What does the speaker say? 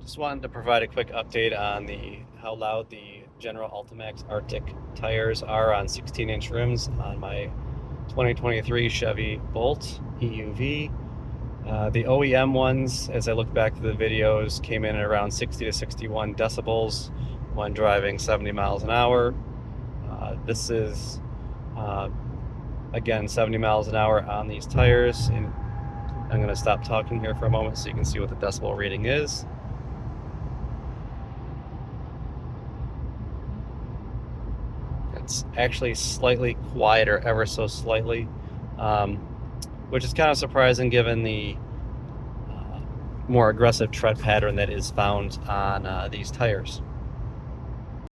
Just wanted to provide a quick update on how loud the General Altimax Artic tires are on 16-inch rims on my 2023 Chevy Bolt EUV. The OEM ones, as I look back to the videos, came in at around 60 to 61 decibels when driving 70 miles an hour. This is, again, 70 miles an hour on these tires. And I'm going to stop talking here for a moment so you can see what the decibel reading is. It's actually slightly quieter, ever so slightly, which is kind of surprising given the more aggressive tread pattern that is found on these tires.